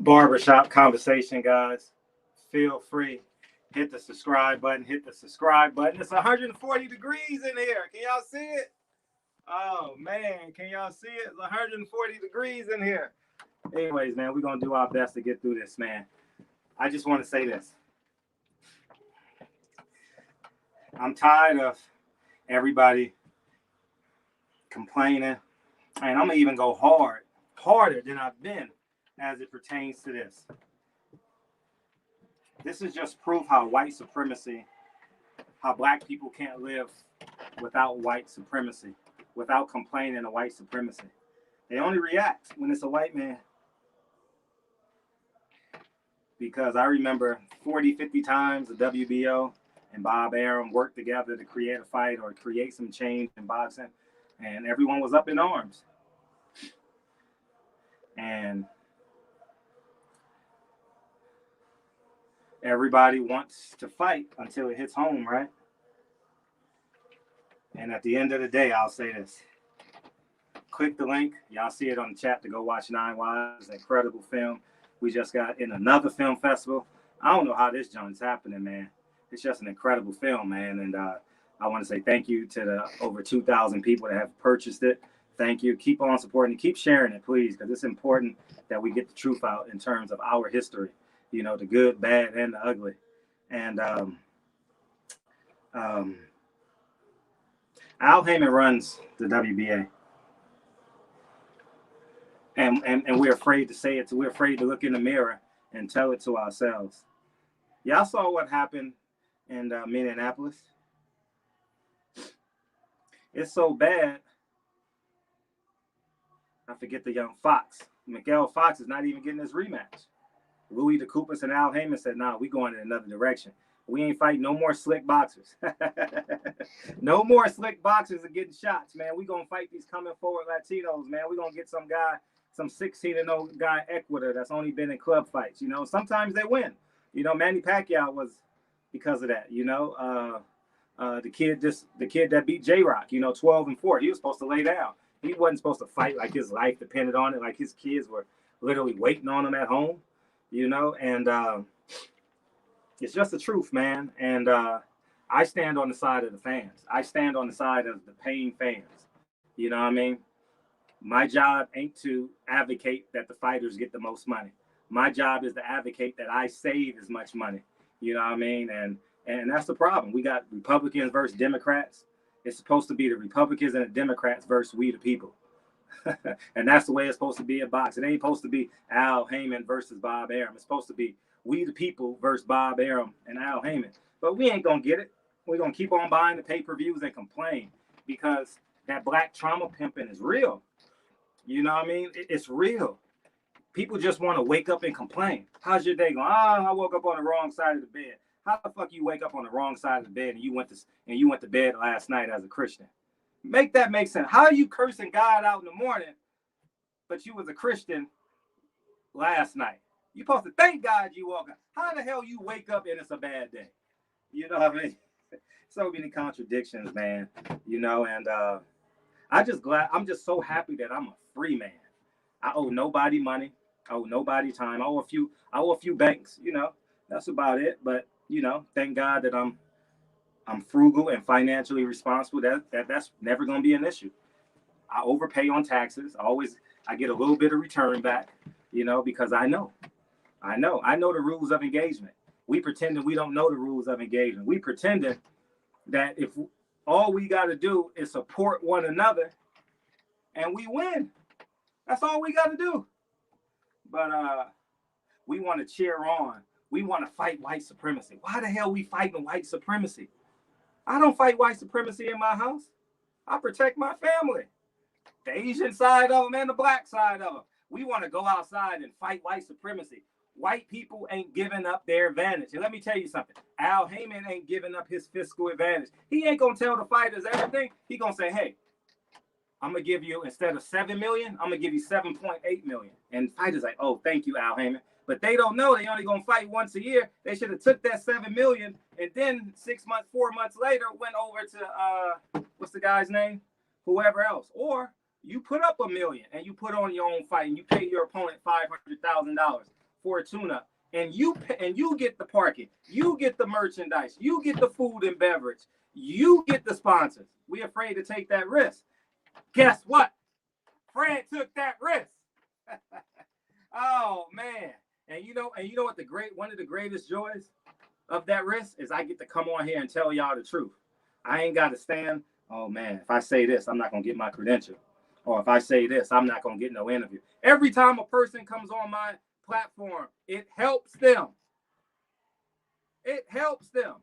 Barbershop conversation, guys. Feel free. Hit the subscribe button. Hit the subscribe button. It's 140 degrees in here. Can y'all see it? Oh, man. Can y'all see it? It's 140 degrees in here. Anyways, man, we're going to do our best to get through this, man. I just want to say this. I'm tired of everybody complaining. And I'm going to even go harder than I've been as it pertains to this. This is just proof how white supremacy, how black people can't live without white supremacy, without complaining of white supremacy. They only react when it's a white man. Because I remember 40, 50 times the WBO and Bob Arum worked together to create a fight or create some change in boxing, and everyone was up in arms. And everybody wants to fight until it hits home, right? And at the end of the day, I'll say this. Click the link. Y'all see it on the chat to go watch Nine Wives. Incredible film. We just got in another film festival. I don't know how this joint's happening, man. It's just an incredible film, man. And I want to say thank you to the over 2,000 people that have purchased it. Thank you. Keep on supporting it. Keep sharing it, please, because it's important that we get the truth out in terms of our history. You know, the good, bad, and the ugly. And Al Haymon runs the WBA. And we're afraid to say it. We're afraid to look in the mirror and tell it to ourselves. Y'all saw what happened in Minneapolis. It's so bad. I forget the young Fox. Miguel Fox is not even getting his rematch. Louis DeCoupas and Al Haymon said, nah, we going in another direction. We ain't fighting no more slick boxers. No more slick boxers are getting shots, man. We going to fight these coming forward Latinos, man. We going to get some guy, some 16-0 guy, Ecuador, that's only been in club fights. You know, sometimes they win. You know, Manny Pacquiao was because of that, you know. The kid that beat J-Rock, you know, 12-4. He was supposed to lay down. He wasn't supposed to fight like his life depended on it, like his kids were literally waiting on him at home, you know. And it's just the truth, man. And I stand on the side of the fans. I stand on the side of the paying fans. You know what I mean? My job ain't to advocate that the fighters get the most money. My job is to advocate that I save as much money. You know what I mean? And that's the problem. We got Republicans versus Democrats. It's supposed to be the Republicans and the Democrats versus we the people. And that's the way it's supposed to be in boxing. It ain't supposed to be Al Haymon versus Bob Arum. It's supposed to be we the people versus Bob Arum and Al Haymon. But we ain't going to get it. We're going to keep on buying the pay-per-views and complain because that black trauma pimping is real. You know what I mean? It's real. People just want to wake up and complain. How's your day going? I woke up on the wrong side of the bed. How the fuck you wake up on the wrong side of the bed and you went to bed last night as a Christian? Make that make sense. How are you cursing God out in the morning, but you was a Christian last night? You're supposed to thank God you woke up. How the hell you wake up and it's a bad day? You know what I mean? So many contradictions, man. You know, and I'm just so happy that I'm a free man. I owe nobody money. I owe nobody time. I owe a few banks, you know. That's about it. But, you know, thank God that I'm frugal and financially responsible. That's never going to be an issue. I overpay on taxes. I get a little bit of return back, you know, because I know the rules of engagement. We pretending we don't know the rules of engagement. We pretending that if all we got to do is support one another and we win. That's all we got to do. But we want to cheer on. We want to fight white supremacy. Why the hell we fighting white supremacy? I don't fight white supremacy in my house. I protect my family. The Asian side of them and the black side of them. We want to go outside and fight white supremacy. White people ain't giving up their advantage. And let me tell you something. Al Haymon ain't giving up his fiscal advantage. He ain't going to tell the fighters everything. He going to say, hey, I'm going to give you, instead of $7 million, I'm going to give you $7.8 million. And fighters like, oh, thank you, Al Haymon. But they don't know they only going to fight once a year. They should have took that $7 million and then 4 months later went over to, what's the guy's name? Whoever else. Or You put up $1 million and you put on your own fight and you pay your opponent $500,000 for a tune-up, and you get the parking, you get the merchandise, you get the food and beverage, you get the sponsors. We afraid to take that risk. Guess what? Fred took that risk. Oh man. And you know what one of the greatest joys of that risk is I get to come on here and tell y'all the truth. I ain't got to stand, oh man, if I say this, I'm not going to get my credential. Or if I say this, I'm not going to get no interview. Every time a person comes on my platform, it helps them. It helps them.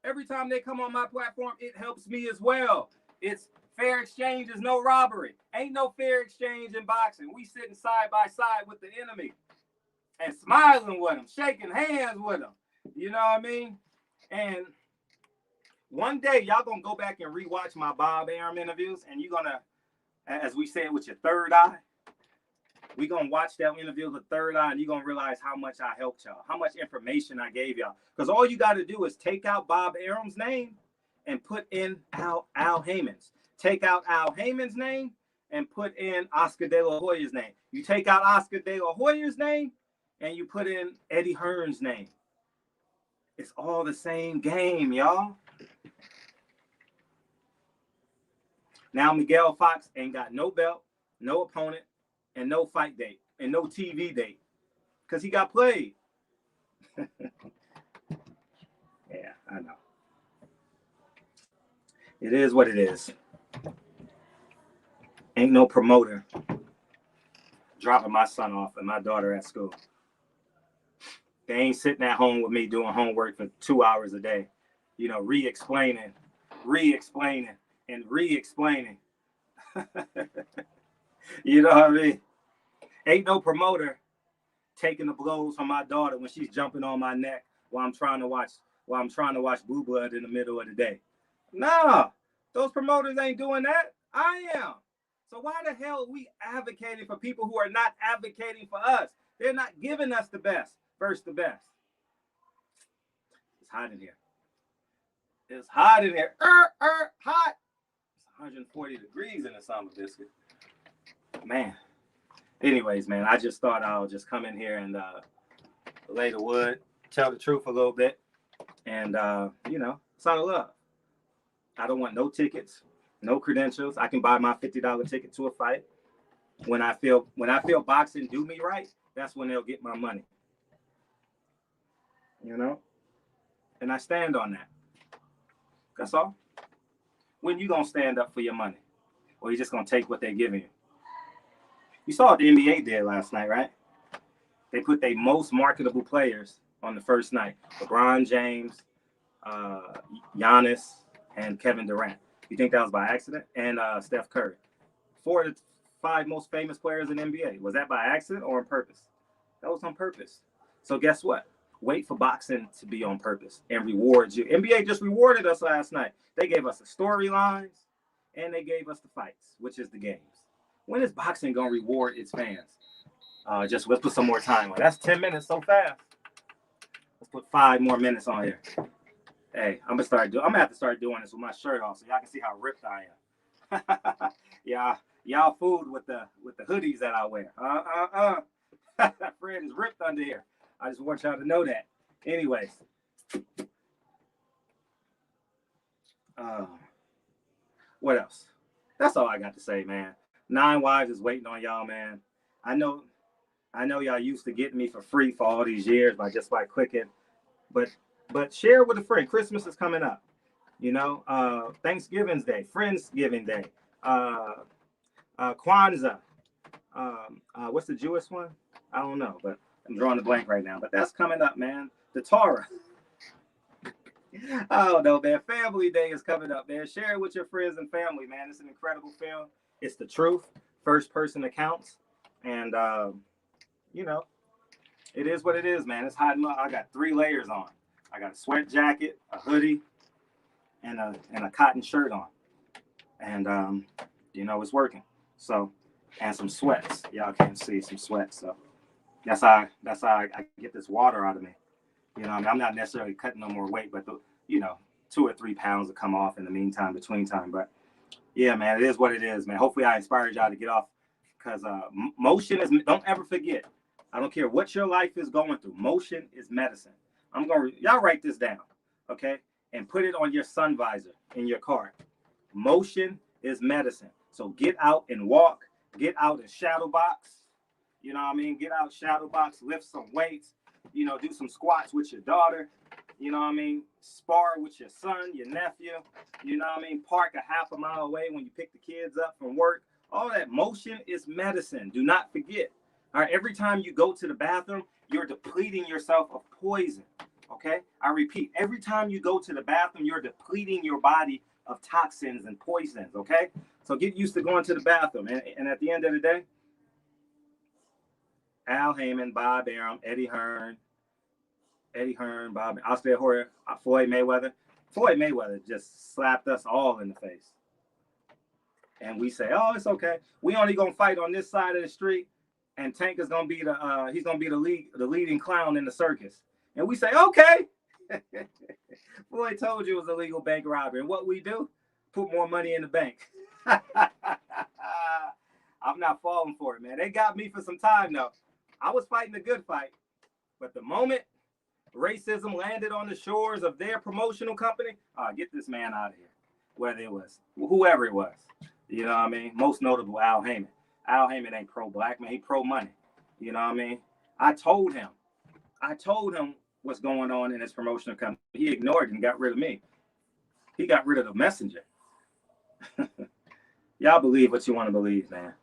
Every time they come on my platform, it helps me as well. It's fair exchange is no robbery. Ain't no fair exchange in boxing. We sitting side by side with the enemy and smiling with them, shaking hands with them. You know what I mean? And one day, y'all going to go back and rewatch my Bob Arum interviews, and you're going to, as we said, with your third eye, we're going to watch that interview with the third eye, and you're going to realize how much I helped y'all, how much information I gave y'all. Because all you got to do is take out Bob Arum's name and put in Al Haymon's. Take out Al Haymon's name and put in Oscar De La Hoya's name. You take out Oscar De La Hoya's name and you put in Eddie Hearn's name. It's all the same game, y'all. Now Miguel Fox ain't got no belt, no opponent, and no fight date, and no TV date, because he got played. Yeah, I know. It is what it is. Ain't no promoter dropping my son off and my daughter at school. They ain't sitting at home with me doing homework for 2 hours a day, you know, re-explaining, and re-explaining. You know what I mean? Ain't no promoter taking the blows from my daughter when she's jumping on my neck while I'm trying to watch Blue Blood in the middle of the day. Nah, those promoters ain't doing that. I am. So why the hell are we advocating for people who are not advocating for us? They're not giving us the best versus the best. It's hot in here. It's hot in here. Hot. It's 140 degrees in the summer biscuit. Man. Anyways, man, I just thought I'll just come in here and lay the wood, tell the truth a little bit, and you know, sign of love. I don't want no tickets, no credentials. I can buy my $50 ticket to a fight. When I feel boxing do me right, that's when they'll get my money. You know? And I stand on that. That's all. When you gonna stand up for your money? Or you just gonna take what they're giving you? You saw what the NBA did last night, right? They put their most marketable players on the first night. LeBron James, Giannis, and Kevin Durant. You think that was by accident? And Steph Curry. 4 of the 5 most famous players in the NBA. Was that by accident or on purpose? That was on purpose. So guess what? Wait for boxing to be on purpose and reward you. NBA just rewarded us last night. They gave us the storylines and they gave us the fights, which is the games. When is boxing going to reward its fans? Let's put some more time on. That's 10 minutes so fast. Let's put 5 more minutes on here. Hey, I'm gonna have to start doing this with my shirt off so y'all can see how ripped I am. Y'all fooled with the hoodies that I wear. Fred is ripped under here. I just want y'all to know that. Anyways. What else? That's all I got to say, man. 9 Wives is waiting on y'all, man. I know y'all used to getting me for free for all these years by clicking, but share with a friend. Christmas is coming up, you know. Thanksgiving's Day, Friendsgiving Day, Kwanzaa. What's the Jewish one? I don't know, but I'm drawing a blank right now. But that's coming up, man. The Torah. I don't know, man. Family Day is coming up, man. Share it with your friends and family, man. It's an incredible film. It's the truth. First person accounts. And, you know, it is what it is, man. It's hot enough. I got 3 layers on. I got a sweat jacket, a hoodie, and a cotton shirt on. And, you know, it's working. So, and some sweats. Y'all can see some sweats. So that's how I get this water out of me. You know, I mean, I'm not necessarily cutting no more weight, but, 2 or 3 pounds will come off in the meantime, between time. But Yeah, man, it is what it is, man. Hopefully I inspired y'all to get off, because motion is, don't ever forget. I don't care what your life is going through. Motion is medicine. Y'all write this down, okay? And put it on your sun visor in your car. Motion is medicine. So get out and walk. Get out and shadow box. You know what I mean? Get out, shadow box, lift some weights. You know, do some squats with your daughter. You know what I mean? Spar with your son, your nephew. You know what I mean? Park a half a mile away when you pick the kids up from work. All that motion is medicine. Do not forget. All right, every time you go to the bathroom, you're depleting yourself of poison. Okay? I repeat, every time you go to the bathroom, you're depleting your body of toxins and poisons. Okay? So get used to going to the bathroom. And at the end of the day, Al Haymon, Bob Arum, Eddie Hearn, Bob, Oscar Hoyer, Floyd Mayweather. Floyd Mayweather just slapped us all in the face. And we say, oh, it's okay. We only gonna fight on this side of the street, and Tank is gonna be the leading clown in the circus. And we say, okay. Floyd told you it was a legal bank robbery. And what we do? Put more money in the bank. I'm not falling for it, man. They got me for some time though. I was fighting a good fight, but the moment racism landed on the shores of their promotional company, get this man out of here. Whether it was whoever it was, you know what I mean? Most notable, Al Haymon. Al Haymon ain't pro-black, man. He pro-money. You know what I mean? I told him what's going on in his promotional company. He ignored it and got rid of me. He got rid of the messenger. Y'all believe what you want to believe, man.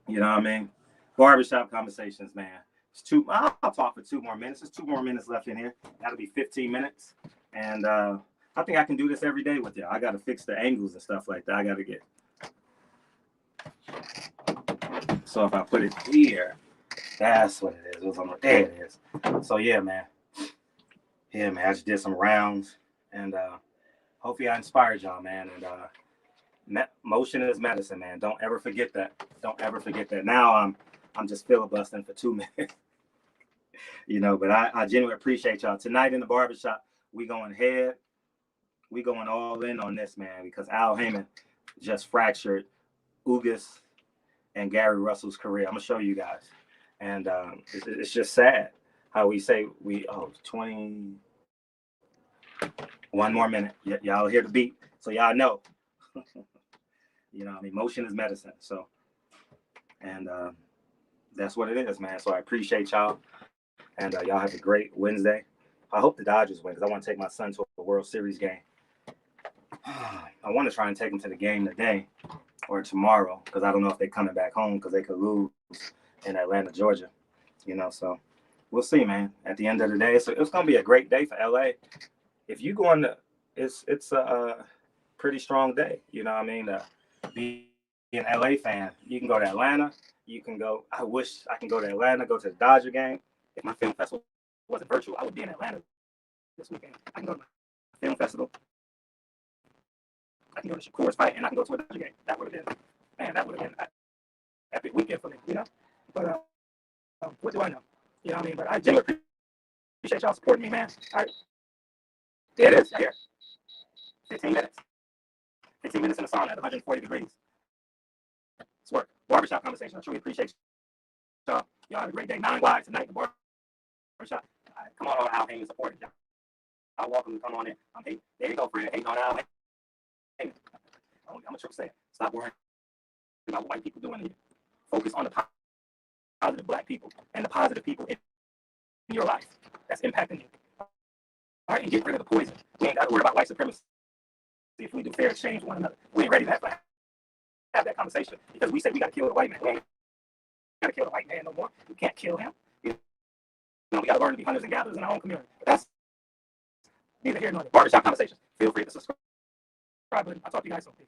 You know what I mean? Barbershop conversations, man. I'll talk for 2 more minutes. There's 2 more minutes left in here. That'll be 15 minutes. And I think I can do this every day with y'all. I got to fix the angles and stuff like that. I got to get. So if I put it here, that's what it is. It was on the, there it is. So yeah, man. I just did some rounds, and hopefully I inspired y'all, man. And motion is medicine, man. Don't ever forget that. Don't ever forget that. Now I'm just filibustering for 2 minutes. You know, but I genuinely appreciate y'all. Tonight in the barbershop, we going all in on this, man, because Al Haymon just fractured Ugas and Gary Russell's career. I'm gonna show you guys. And it's just sad how we say 20. 1 more minute. Y'all hear the beat, so y'all know. You know, I mean, motion is medicine. So, and that's what it is, man. So I appreciate y'all, and y'all have a great Wednesday. I hope the Dodgers win because I want to take my son to a World Series game. I want to try and take him to the game today or tomorrow because I don't know if they're coming back home because they could lose in Atlanta, Georgia. You know, so we'll see, man. At the end of the day, it's going to be a great day for LA. If you go on it's a pretty strong day. You know what I mean? Be an LA fan. You can go to Atlanta. You can go. I wish I can go to Atlanta, go to the Dodger game. If my film festival wasn't virtual, I would be in Atlanta this weekend. I can go to my film festival. I can go to Shakur's fight, and I can go to a Dodger game. That would have been an epic weekend for me, you know? But what do I know? You know what I mean? But I genuinely appreciate y'all supporting me, man. All right. There it is, right here. 15 minutes. 15 minutes in the sauna at 140 degrees. It's work. Barbershop conversation. I truly appreciate y'all. Y'all have a great day. 9 wide tonight. The barbershop. All right, come on, Al Haymon support y'all. I'm welcome to come on in. There you go, friend. Hating on Al Haymon. I'm gonna try to say it. Stop worrying about what white people doing here. Focus on the positive black people and the positive people in your life that's impacting you. All right, and get rid of the poison. We ain't got to worry about white supremacy if we do fair exchange with one another. We ain't ready to have that conversation because we say we got to kill the white man. We ain't got to kill the white man no more. We can't kill him. You know, we got to learn to be hunters and gatherers in our own community. But that's neither here nor there. Barbershop conversations. Feel free to subscribe. I'll talk to you guys soon. Peace.